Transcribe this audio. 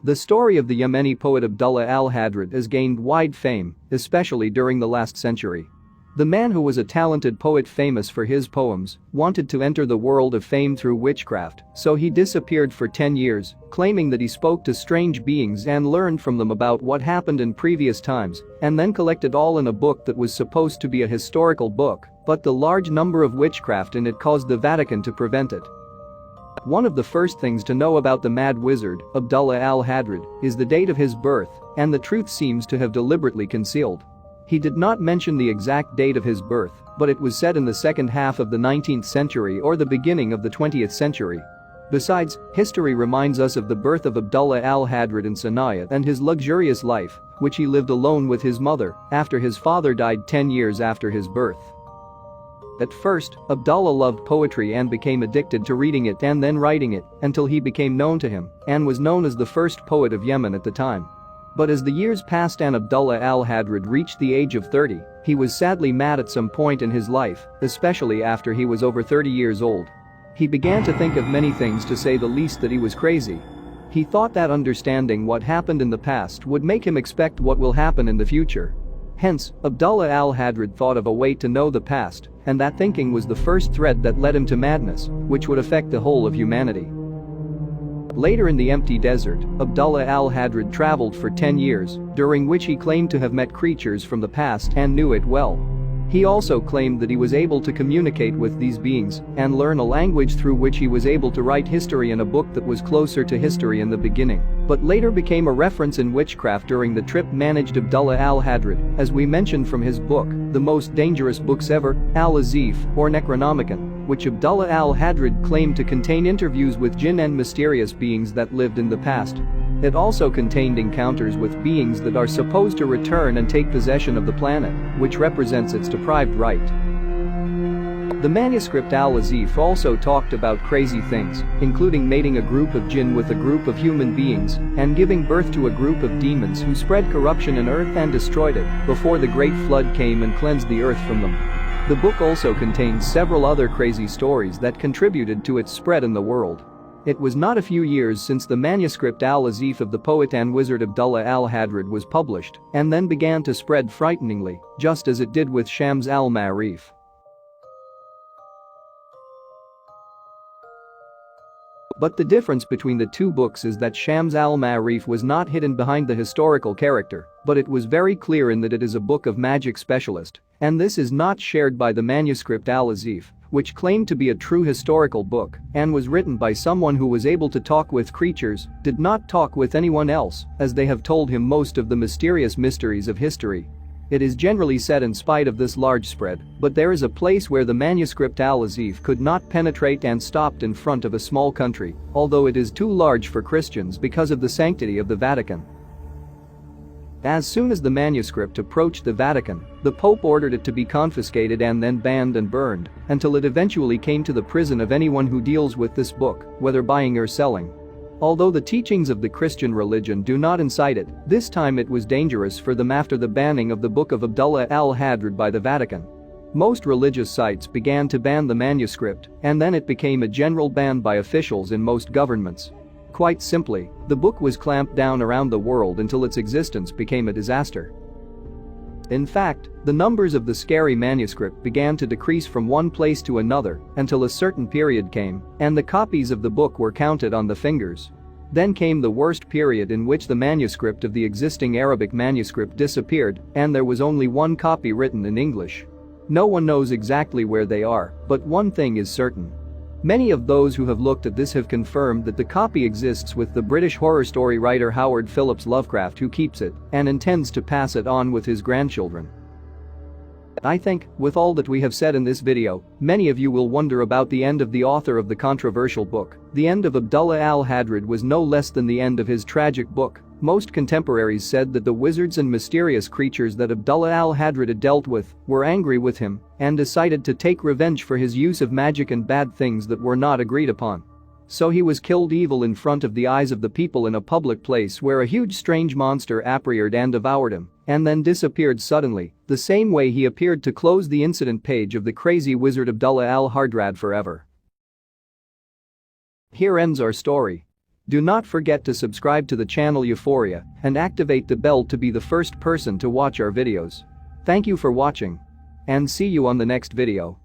The story of the Yemeni poet Abdullah al-Hadrid has gained wide fame, especially during the last century. The man, who was a talented poet famous for his poems, wanted to enter the world of fame through witchcraft, so he disappeared for 10 years, claiming that he spoke to strange beings and learned from them about what happened in previous times, and then collected all in a book that was supposed to be a historical book, but the large number of witchcraft in it caused the Vatican to prevent it. One of the first things to know about the mad wizard, Abdullah al-Hadrid, is the date of his birth, and the truth seems to have deliberately concealed. He did not mention the exact date of his birth, but it was said in the second half of the 19th century or the beginning of the 20th century. Besides, history reminds us of the birth of Abdullah al-Hadrid in Sana'a and his luxurious life, which he lived alone with his mother after his father died 10 years after his birth. At first, Abdullah loved poetry and became addicted to reading it and then writing it until he became known to him and was known as the first poet of Yemen at the time. But as the years passed and Abdullah al-Hadrid reached the age of 30, he was sadly mad at some point in his life, especially after he was over 30 years old. He began to think of many things, to say the least that he was crazy. He thought that understanding what happened in the past would make him expect what will happen in the future. Hence, Abdullah al-Hadrid thought of a way to know the past, and that thinking was the first thread that led him to madness, which would affect the whole of humanity. Later in the empty desert, Abdullah al-Hadrid traveled for 10 years, during which he claimed to have met creatures from the past and knew it well. He also claimed that he was able to communicate with these beings and learn a language through which he was able to write history in a book that was closer to history in the beginning, but later became a reference in witchcraft during the trip managed Abdullah al-Hadrid, as we mentioned from his book, The Most Dangerous Books Ever, Al-Azif, or Necronomicon, which Abdullah al-Hadrid claimed to contain interviews with jinn and mysterious beings that lived in the past. It also contained encounters with beings that are supposed to return and take possession of the planet, which represents its deprived right. The manuscript Al-Azif also talked about crazy things, including mating a group of jinn with a group of human beings and giving birth to a group of demons who spread corruption in earth and destroyed it before the great flood came and cleansed the earth from them. The book also contains several other crazy stories that contributed to its spread in the world. It was not a few years since the manuscript Al-Azif of the poet and wizard Abdullah al-Hadrid was published and then began to spread frighteningly, just as it did with Shams al-Ma'arif. But the difference between the two books is that Shams al-Ma'arif was not hidden behind the historical character, but it was very clear in that it is a book of magic specialist, and this is not shared by the manuscript Al-Azif, which claimed to be a true historical book and was written by someone who was able to talk with creatures, did not talk with anyone else, as they have told him most of the mysterious mysteries of history. It is generally said, in spite of this large spread, but there is a place where the manuscript Al-Azif could not penetrate and stopped in front of a small country, although it is too large for Christians because of the sanctity of the Vatican. As soon as the manuscript approached the Vatican, the Pope ordered it to be confiscated and then banned and burned, until it eventually came to the prison of anyone who deals with this book, whether buying or selling. Although the teachings of the Christian religion do not incite it, this time it was dangerous for them after the banning of the Book of Abdullah al-Hadrid by the Vatican. Most religious sites began to ban the manuscript, and then it became a general ban by officials in most governments. Quite simply, the book was clamped down around the world until its existence became a disaster. In fact, the numbers of the scary manuscript began to decrease from one place to another until a certain period came, and the copies of the book were counted on the fingers. Then came the worst period, in which the manuscript of the existing Arabic manuscript disappeared, and there was only one copy written in English. No one knows exactly where they are, but one thing is certain. Many of those who have looked at this have confirmed that the copy exists with the British horror story writer Howard Phillips Lovecraft, who keeps it and intends to pass it on with his grandchildren. I think, with all that we have said in this video, many of you will wonder about the end of the author of the controversial book. The end of Abdullah al-Hadrid was no less than the end of his tragic book. Most contemporaries said that the wizards and mysterious creatures that Abdullah al-Hadrid had dealt with were angry with him and decided to take revenge for his use of magic and bad things that were not agreed upon. So he was killed evil in front of the eyes of the people in a public place, where a huge strange monster appeared and devoured him, and then disappeared suddenly, the same way he appeared to close the incident page of the crazy wizard Abdullah al-Hadrid forever. Here ends our story. Do not forget to subscribe to the channel Euphoria and activate the bell to be the first person to watch our videos. Thank you for watching. And see you on the next video.